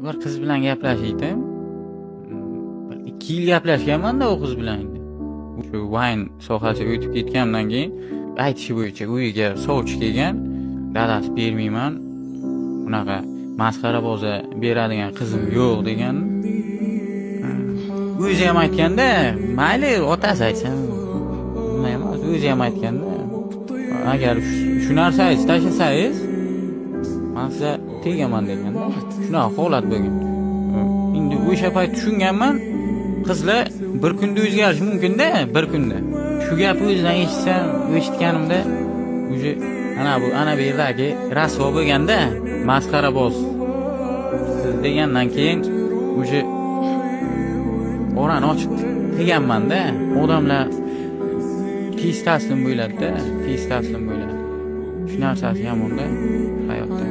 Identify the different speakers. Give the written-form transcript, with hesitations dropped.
Speaker 1: bir qiz bilan gaplashaydim. Bir 2 yil gaplashganman-da u qiz bilan endi. Shu Wine sohasiga o'tib ketgandan keyin aytishi bo'yicha uyiga sovchi kelgan, dadasi bermayman, bunaqa masxaraboza beradigan qizim yo'q degan. O'zi ham aytganda, mayli otasi aytsin, nima emas, o'zi ham aytganda, agar shu narsangizni tashlasangiz, men sizga tegaman deganda. Shunaqa holat bo'lgan. Endi o'sha payt tushunganman, qizlar bir kunda o'zgarishi mumkin-da, bir kunda. Shu gapni o'zidan eshitganimda, o'sha ana bu yerdagi rasvo bo'lganda, masxaraboz degandan keyin o'sha orani ochib teganman-da. Odamlar tez taslim bo'ladi-da, tez taslim bo'ladi. Shu narsasi ham unda hayotda.